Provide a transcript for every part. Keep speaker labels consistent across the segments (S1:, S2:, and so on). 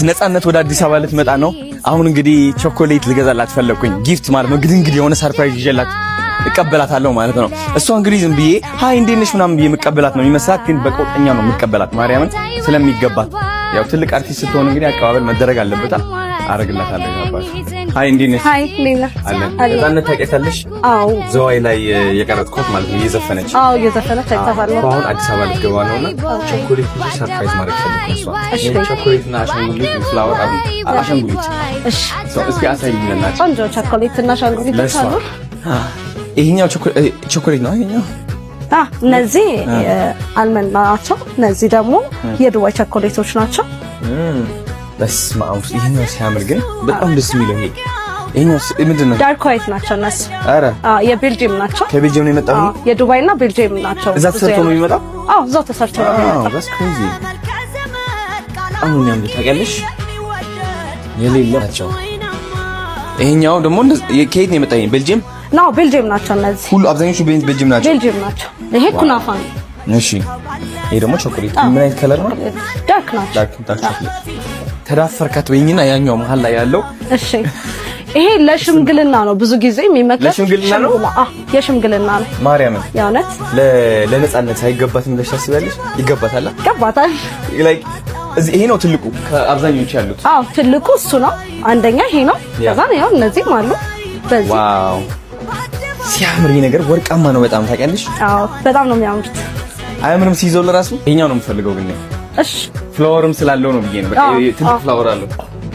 S1: ነፃነት ወደ አዲስ አበባ ልትመጣ ነው። አሁን እንግዲህ ቾኮሌት ልገዛላት ፈለኩኝ ጊፍት ማለት ነው። እንግዲህ የሆነ ሰርፕራይዝ ይዤላት እቀበላታለሁ ማለት ነው። እሷ እንግዲህ ዝም ብዬ ሃይ እንዴት ነሽ ምናምን ብዬ መቀበላት ነው የሚመስላት፣ ግን በቆጠኛ ነው መቀበላት ማርያምን ስለሚገባት። ያው ትልቅ አርቲስት ስትሆን እንግዲህ አቀባበል መደረግ አለበት። አረግላታለሁ ያባሽ። ሃይ እንዴት ነሽ?
S2: ሃይ ሌላ
S1: ነፃነት ታውቂያታለሽ?
S2: አዎ
S1: ዘዋይ ላይ የቀረጥኩት ማለት ነው እየዘፈነች።
S2: አዎ እየዘፈነች አይታታለሁ።
S1: አሁን አዲስ አበባ ልትገባ ነውና ቾኮሌት ሰርፕራይዝ ማድረግ ፈልጌ ነው። ቾኮሌትና አሻንጉሊት ፍላወር አሻንጉሊት። እሺ እስኪ አሳይኝ ለናች።
S2: ቆንጆ ቾኮሌትና አሻንጉሊት አሉ።
S1: ይሄኛው ቾኮሌት ነው። ይሄኛው
S2: እነዚህ አልመንድ ናቸው። እነዚህ ደግሞ የዱባይ ቾኮሌቶች ናቸው።
S1: በስመ አብ ይሄኛው ሲያምር ግን በጣም ደስ የሚለው ይሄኛው ምንድን ነው?
S2: ዳርክ ዋይት ናቸው እነሱ።
S1: አረ
S2: የቤልጂየም ናቸው።
S1: ከቤልጂየም ነው የመጣው።
S2: የዱባይና ቤልጂየም ናቸው።
S1: እዛ ተሰርቶ ነው የሚመጣው?
S2: አዎ እዛው ተሰርቶ ነው የሚመጣው።
S1: that's crazy። አሁን ያምሩ ታውቂያለሽ? የሌለ ናቸው። ይሄኛው ደግሞ ከየት ነው የመጣው? ቤልጂየም
S2: ነው። ቤልጂየም ናቸው እነዚህ ሁሉ።
S1: አብዛኞቹ ቤልጂየም ናቸው።
S2: ቤልጂየም ናቸው። ይሄ ኩናፋ ነው።
S1: እሺ ይሄ ደግሞ ቾኮሌት ምን አይነት ከለር ነው?
S2: ዳርክ ናቸው።
S1: ዳርክ ቾኮሌት ተዳፈርካት በይኝና ያኛው መሀል ላይ ያለው
S2: እሺ ይሄ ለሽምግልና ነው ብዙ ጊዜ የሚመከር።
S1: ለሽምግልና ነው?
S2: የሽምግልና ነው።
S1: ማርያም
S2: ያውነት
S1: ለነፃነት አይገባትም ብለሽ ታስቢያለሽ? ይገባታል።
S2: ይገባታል።
S1: ላይክ ይሄ ነው ትልቁ ከአብዛኞቹ ያሉት።
S2: አዎ ትልቁ እሱ ነው። አንደኛ ይሄ ነው። ከዛ ነው ያው እነዚህም አሉ። በዚህ
S1: ዋው ሲያምር ይሄ ነገር ወርቃማ ነው በጣም ታውቂያለሽ?
S2: አዎ በጣም ነው የሚያምሩት።
S1: አያምርም ሲይዘው ለራሱ? ይሄኛው ነው የምፈልገው ግን
S2: እሺ
S1: ፍላወርም ስላለው ነው ብዬ ነው። በቃ ትልቅ ፍላወር አለው።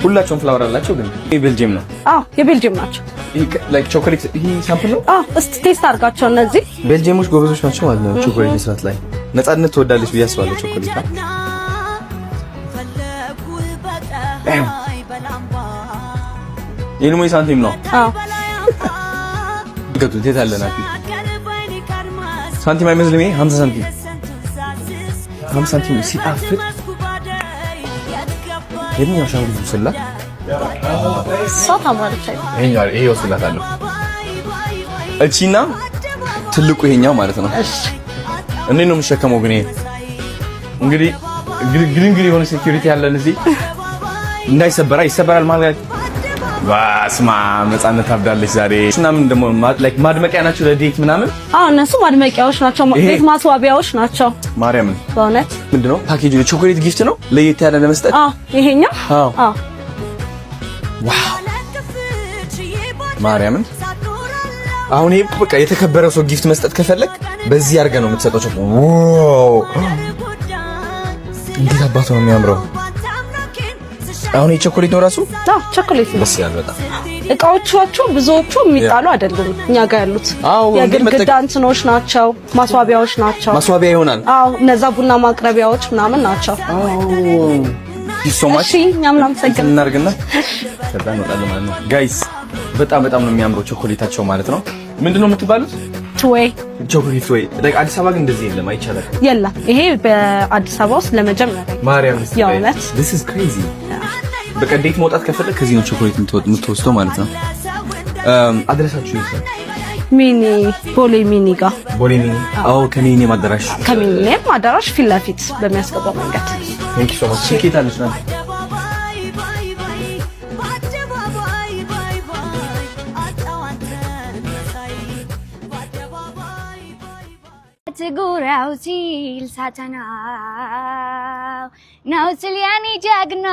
S1: ሁላቸውም ፍላወር አላቸው ግን ይሄ ቤልጂየም ነው።
S2: አዎ የቤልጂየም ናቸው።
S1: ይሄ ላይክ ቾኮሌት ይሄ ሳምፕል ነው።
S2: እስቲ ቴስት አድርጋቸው። እነዚህ
S1: ቤልጂየሞች ጎበዞች ናቸው ማለት ነው ቾኮሌት መስራት ላይ። ነፃነት ትወዳለች ብዬ አስባለሁ ቾኮሌት። ይሄ ነው ሳንቲም ነው።
S2: አዎ
S1: ገቱ ተታለናት ሳንቲም አይመስልም። ይሄ 50 ሳንቲም 50 ሳንቲም ሲጣፍጥ የትኛው አሻንጉሊት ወስላ
S2: ሶታ ማለት ነው።
S1: ይሄ ወስላታለሁ። እቺና ትልቁ ይሄኛው ማለት ነው።
S2: እሺ
S1: እኔ ነው የምሸከመው ግን ይሄ እንግዲህ ግሪንግሪ የሆነ ሴኩሪቲ ያለን እዚህ እንዳይሰበራ ይሰበራል ማለት ዋስማ ነፃነት አብዳለች ዛሬ። እና ምን ደሞ ላይክ ማድመቂያ ናቸው ለዴት ምናምን?
S2: እነሱ ማድመቂያዎች ናቸው። ቤት ማስዋቢያዎች ናቸው።
S1: ማርያምን
S2: በእውነት
S1: ምንድነው ፓኬጁ? ቾኮሌት ጊፍት ነው ለየት ያለ ለመስጠት።
S2: ይሄኛው
S1: ዋው ማርያምን አሁን ይሄ በቃ የተከበረው ሰው ጊፍት መስጠት ከፈለክ በዚህ አድርገህ ነው የምትሰጠው። ዋው እንዴት አባቱ ነው የሚያምረው። አሁን ይሄ ቾኮሌት ነው ራሱ?
S2: ቾኮሌት ነው።
S1: ደስ ይላል በጣም።
S2: እቃዎቻቸው ብዙዎቹ የሚጣሉ አይደሉም እኛ ጋር ያሉት የግድግዳ እንትኖች ናቸው፣ ማስዋቢያዎች ናቸው።
S1: ማስዋቢያ ይሆናል።
S2: እነዛ ቡና ማቅረቢያዎች ምናምን ናቸው።
S1: ይሶማሽ
S2: እኛም እናመሰግናለን።
S1: እናርግና ከዛ እንወጣለን ማለት ነው። ጋይስ በጣም ነው የሚያምረው ቾኮሌታቸው ማለት ነው። ምንድነው የምትባሉት?
S2: ትዌይ
S1: ቾኮሌት ወይ አዲስ አበባ ግን እንደዚህ የለም፣ አይቻልም።
S2: የለም ይሄ በአዲስ አበባ ውስጥ ለመጀመሪያ
S1: ማርያም
S2: ያውነት
S1: this is crazy። በቃ ዴት መውጣት ከፈለክ ከዚህ ነው ቾኮሌት የምትወስደው ማለት ነው። አድረሳችሁ ይዘን
S2: ሚኒ ቦሌ ሚኒ ጋር
S1: ቦሌ ሚኒ ከሚኒየም አዳራሽ
S2: ፊት ለፊት በሚያስገባው መንገድ።
S1: ቴንክ ዩ ሶ ማች። ቲኬት አለች ነው
S3: ጉራው ሲል ሳተናው ነው ስልያኒ ጀግና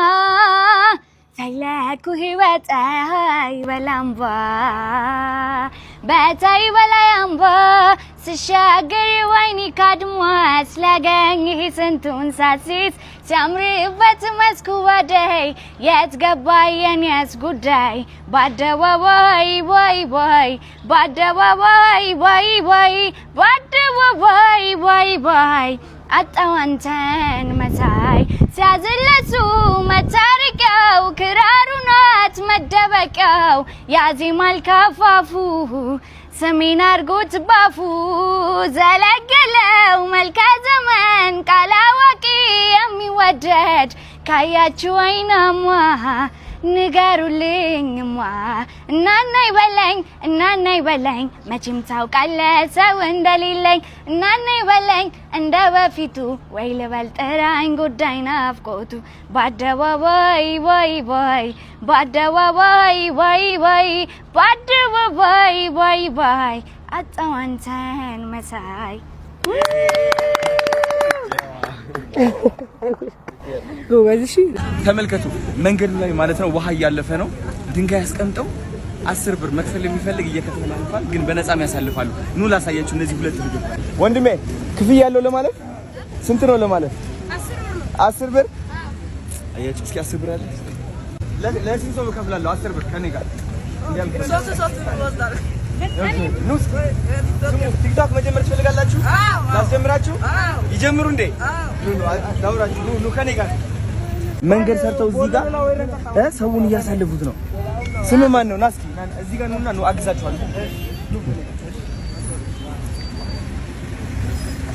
S3: ፈለኩ ህይወት በላምባ በታይ በላምባ ስሻገር ወይኒ ካድማስ ላገኝህ ስንቱን ሳሲት ሲያምርበት መስኩ ወደይ የት ገባ የኔስ ጉዳይ በአደባባይ ወይ ወይ በአደባባይ ወይ ወይ በአደባባይ ወይ ወይ አጣው አንተን መሳይ ሲያዝለሱ መታረቂያው ክራሩ ናት መደበቂያው ያዜማል ካፋፉ ሰሜን አርጎት ባፉ ዘለገለው መልከ ዘመን ቃል አዋቂ የሚወደድ ካያችሁ አይናማ ንገሩልኝማ እናና ይበለኝ መቼም ታውቃለህ ሰው እንደሌለኝ እናና ይበለኝ እንደ በፊቱ ወይ ልበል ጥራኝ ጉዳይ ናፍቆቱ በአደባባይ ወይ ወይ በአደባባይ ወይ ወይ በአደባባይ ወይ ወይ አጣሁ አንተን መሳይ
S1: ተመልከቱ መንገዱ ላይ ማለት ነው ውሃ እያለፈ ነው ድንጋይ አስቀምጠው 10 ብር መክፈል የሚፈልግ እየከፈለ ያልፋል ግን በነፃም ያሳልፋሉ ኑ ላሳያችሁ እነዚህ ሁለት ልጆች ወንድሜ ክፍያ ያለው ለማለት ስንት ነው ለማለት 10 ብር አያችሁ እስኪ 10 ብር አለ ለዚህ ሰው እከፍላለሁ 10 ብር ከኔ ጋር ኑ ቲክቶክ መጀመር ትፈልጋላችሁ ላስጀምራችሁ ይጀምሩ እንዴ ዳውራችሁ ኑ ከኔ ጋር መንገድ ሰርተው እዚህ ጋር ሰውን እያሳለፉት ነው ስም ማን ነው ናስኪ እዚህ ጋር ኑና ኑ አግዛችኋለሁ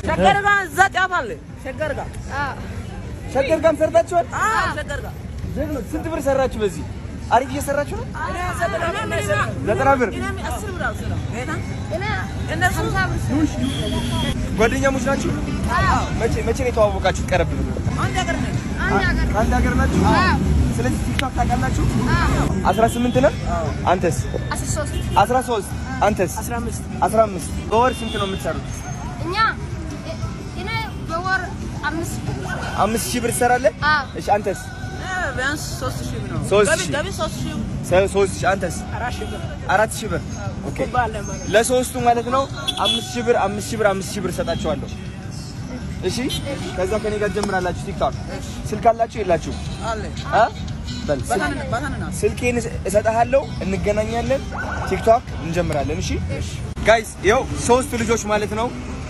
S4: ሸገር ጋር ዘጫፍ አለ ሸገር ጋር ሰርታችኋል ሸገር ጋር
S1: ስንት ብር ሰራችሁ በዚህ አሪፍ እየሰራችሁ ነው 90 ብር ጓደኛሞች ናችሁ መቼ ነው የተዋወቃችሁት ቀረብ አንድ ሀገር ናችሁ ስለዚህ ቲክቶክ ታውቃላችሁ 18 ነው አንተስ 13 አንተስ 15 በወር ስንት ነው የምትሰሩት
S3: እኔ በወር
S1: 5000 ብር ትሰራለህ እሺ አንተስ
S4: ቢያንስ 3000 ነው
S1: 3000 አንተስ 4000 ብር ኦኬ ለሶስቱ ማለት ነው 5000 ብር ሰጣችኋለሁ እሺ ከዛ ከኔ ጋር ጀምራላችሁ ቲክቶክ ስልክ አላችሁ የላችሁ
S4: አለ
S1: በል ስልኬን እሰጥሃለሁ እንገናኛለን ቲክቶክ እንጀምራለን እሺ ጋይስ ይኸው ሶስቱ ልጆች ማለት ነው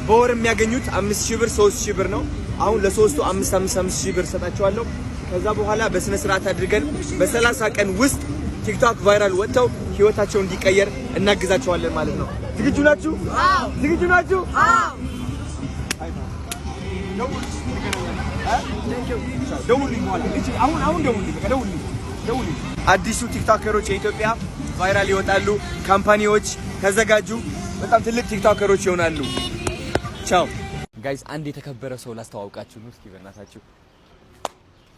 S1: በወር የሚያገኙት 5000 ብር 3000 ብር ነው አሁን ለሶስቱ 5000 ብር ሰጣችኋለሁ ከዛ በኋላ በስነ ስርዓት አድርገን በ30 ቀን ውስጥ ቲክቶክ ቫይራል ወጥተው ህይወታቸው እንዲቀየር እናግዛቸዋለን ማለት ነው ዝግጁ ናችሁ አዎ ዝግጁ ናችሁ አዎ ደውልኝ አዲሱ ቲክቶከሮች የኢትዮጵያ ቫይራል ይወጣሉ ካምፓኒዎች ተዘጋጁ በጣም ትልቅ ቲክቶከሮች ይሆናሉ ቻው ጋይስ አንድ የተከበረ ሰው ላስተዋውቃችሁ ነው እስኪ በእናታችሁ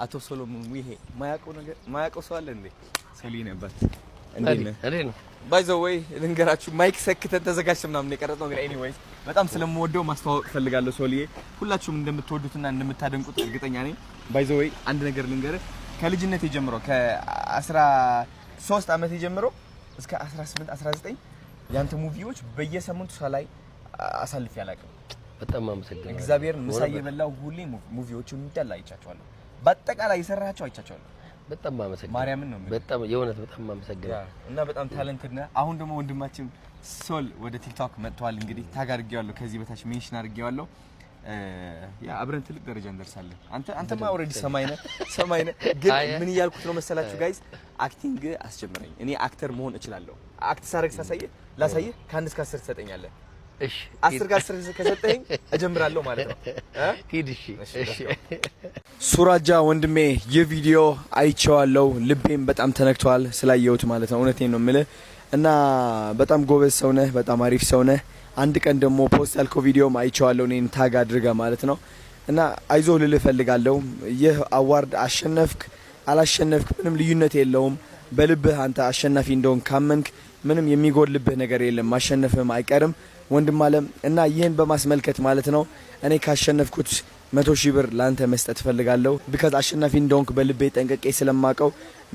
S1: አቶ ሶሎሞን ይሄ ማያውቀው ሰው አለ እንዴ ሰሊ ነበር እንዴ ነው ባይ ዘ ወይ ልንገራችሁ ማይክ ሰክተን ተዘጋጅተን ምናምን የቀረጽነው ግን ኤኒዌይስ በጣም ስለምወደው ማስተዋወቅ ፈልጋለሁ ሶሊዬ ሁላችሁም እንደምትወዱትና እንደምታደንቁት እርግጠኛ ነኝ ባይ ዘ ወይ አንድ ነገር ልንገርህ ከልጅነቴ ጀምሮ ከ13 ዓመቴ ጀምሮ እስከ 18 19 ያንተ ሙቪዎች በየሳምንቱ ሳላይ አሳልፍ ያላቀም
S5: በጣም አመሰግናለሁ
S1: እግዚአብሔር ምሳ እየበላው ሁሌ ሙቪዎቹን እንዳለ አይቻቸዋለሁ በአጠቃላይ የሰራቸው አይቻቸዋለሁ
S5: በጣም አመሰግናለሁ
S1: ማርያምን ነው
S5: በጣም የእውነት በጣም አመሰግናለሁ
S1: እና በጣም ታለንትድ ነህ አሁን ደግሞ ወንድማችን ሶል ወደ ቲክቶክ መጥቷል እንግዲህ ታግ አድርጌዋለሁ ከዚህ በታች ሜንሽን አድርጌዋለሁ ያ አብረን ትልቅ ደረጃ እንደርሳለን አንተማ ኦሬዲ ሰማይ ነህ ግን ምን እያልኩት ነው መሰላችሁ ጋይስ አክቲንግ አስጀምረኝ እኔ አክተር መሆን እችላለሁ አክት ሳረግ ላሳየህ ከ1 እስከ 10 ትሰጠኛለህ
S5: እሺ
S1: 10 ጋር 10 ከሰጠኝ እጀምራለሁ ማለት ነው
S5: ሂድ እሺ
S1: ሱራጃ ወንድሜ የቪዲዮ አይቼዋለሁ ልቤም በጣም ተነክቷል ስላየሁት ማለት ነው እውነቴን ነው የምልህ እና በጣም ጎበዝ ሰው ነህ በጣም አሪፍ ሰው ነህ አንድ ቀን ደግሞ ፖስት ያልከው ቪዲዮም አይቼዋለሁ እኔን ታግ አድርገህ ማለት ነው እና አይዞህ ልልህ እፈልጋለሁ ይህ አዋርድ አሸነፍክ አላሸነፍክ ምንም ልዩነት የለውም በልብህ አንተ አሸናፊ እንደሆን ካመንክ ምንም የሚጎልብህ ነገር የለም ማሸነፍም አይቀርም ወንድም አለም እና ይሄን በማስመልከት ማለት ነው እኔ ካሸነፍኩት 100,000 ብር ላንተ መስጠት ፈልጋለሁ because አሸናፊ እንደሆንክ በልቤ ጠንቀቄ ስለማቀው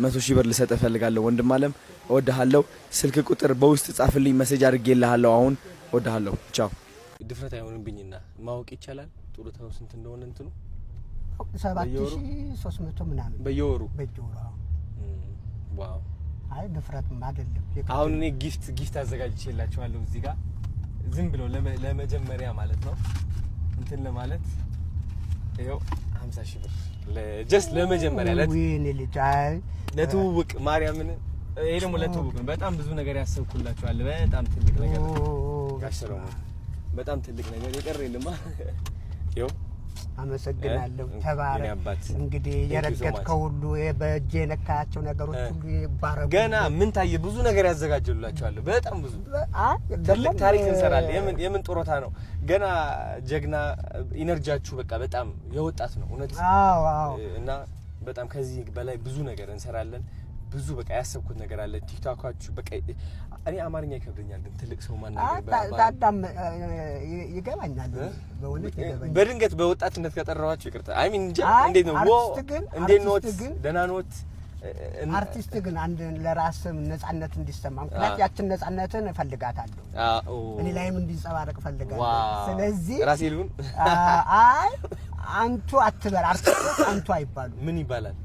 S1: 100,000 ብር ልሰጥ ፈልጋለሁ ወንድም አለም እወድሃለሁ ስልክ ቁጥር በውስጥ ጻፍልኝ ሜሴጅ አድርጌልሃለሁ አሁን እወድሃለሁ ቻው
S5: ድፍረት አይሆንብኝና ማወቅ ይቻላል ጥሩ ተው ስንት እንደሆነ እንትኑ
S6: 7300 ምናምን
S5: በየወሩ
S6: ዋው አይ ድፍረትም አይደለም
S1: አሁን እኔ ጊፍት አዘጋጅቼላችኋለሁ እዚህ ጋር ዝም ብሎ ለመጀመሪያ ማለት ነው እንትን ለማለት ይሄው 50,000 ብር ለጀስት ለመጀመሪያ ለትውውቅ ማርያምን ይሄ ደግሞ ለትውውቅ ነው በጣም ብዙ ነገር ያሰብኩላችኋል በጣም ትልቅ ነገር ጋሽራው በጣም ትልቅ ነገር የቀረ የለማ ይሄው
S6: አመሰግናለሁ። ተባረክ። እንግዲህ የረገጥከው ሁሉ በእጄ የነካቸው ነገሮች ሁሉ ይባረኩ።
S5: ገና ምን ታየ? ብዙ ነገር ያዘጋጀሉላችኋል። በጣም ብዙ ትልቅ ታሪክ እንሰራለን። የምን ጦሮታ ነው? ገና ጀግና ኢነርጂያችሁ በቃ በጣም የወጣት ነው እውነት።
S6: አዎ
S5: እና በጣም ከዚህ በላይ ብዙ ነገር እንሰራለን። ብዙ በቃ ያሰብኩት ነገር አለ። ቲክቶካችሁ በቃ እኔ አማርኛ ይከብደኛል፣ ግን ትልቅ ሰው ማናገር
S6: በጣም ይገባኛል። በእውነት ይገባኛል።
S5: በድንገት በወጣትነት ከጠራኋችሁ ይቅርታ። አይ ሚን እንጃ እንዴት ነው እንዴት ነው ደህና ኖት?
S6: አርቲስት ግን አንድ ለራስ ነጻነት እንዲሰማ ምክንያት ያችን ነጻነትን እፈልጋታለሁ። እኔ ላይም እንዲንጸባረቅ እፈልጋለሁ። ስለዚህ
S5: ራሴ ልሁን።
S6: አይ አንቱ አትበል። አርቲስት አንቱ አይባሉ።
S5: ምን ይባላል?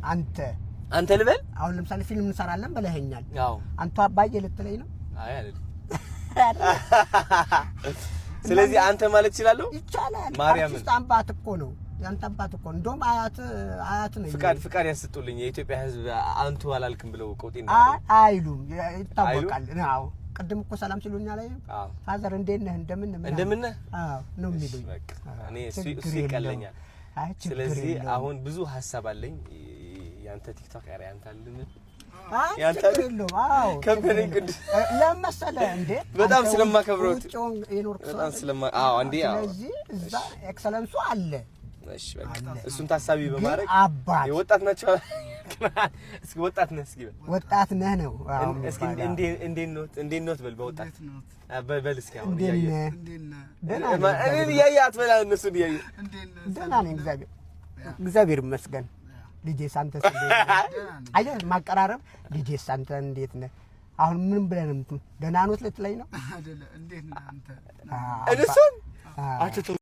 S6: አንተ
S5: ልበል።
S6: አሁን ለምሳሌ ፊልም እንሰራለን ብለኸኛል።
S5: አዎ
S6: አንቱ አባዬ ልትለኝ ነው?
S5: አይ አይደል። ስለዚህ አንተ ማለት ይችላልው?
S6: ይቻላል።
S5: ማርያም
S6: አርቲስት አባት እኮ ነው። ያንተ አባት እኮ እንደውም አያት ነው።
S5: ፍቃድ ያስጡልኝ። የኢትዮጵያ ሕዝብ አንቱ አላልክም ብለው ቆጤን
S6: አይሉም። ይታወቃል። አዎ ቅድም እኮ ሰላም ሲሉኛል። አዎ ፋዘር እንዴት ነህ? እንደምን ነህ? አዎ ነው የሚሉኝ።
S5: እኔ እሱ ይቀለኛል። ስለዚህ አሁን ብዙ ሀሳብ አለኝ። ያንተ ቲክቶክ አሪያ አንተ አልልም። ያንተ
S6: አዎ
S5: ከበረኝ ቅዱስ
S6: ለምሳሌ እንዴ
S5: በጣም ስለማከብረው
S6: በጣም
S5: አዎ እንዴ አዎ።
S6: ስለዚህ እዛ ኤክሰለንሱ አለ።
S5: እሺ በቃ እሱን ታሳቢ በማድረግ
S6: አባት
S5: የወጣት ናቸው። እስኪ ወጣት ነህ? እስኪ
S6: ወጣት ነህ ነው። አዎ
S5: እስኪ እንዴት ነው በል በወጣት በል እስኪ አሁን እኔ ያያት በላ እነሱ ያዩ
S6: ደህና ነኝ እግዚአብሔር ይመስገን። ልጄ ሳንተ አየህ ማቀራረብ ልጄ ሳንተ እንዴት ነህ? አሁን ምን ብለህ ነው ደህና ኖት ልትለኝ ነው አይደለ? እንዴት ነህ አንተ? እነሱን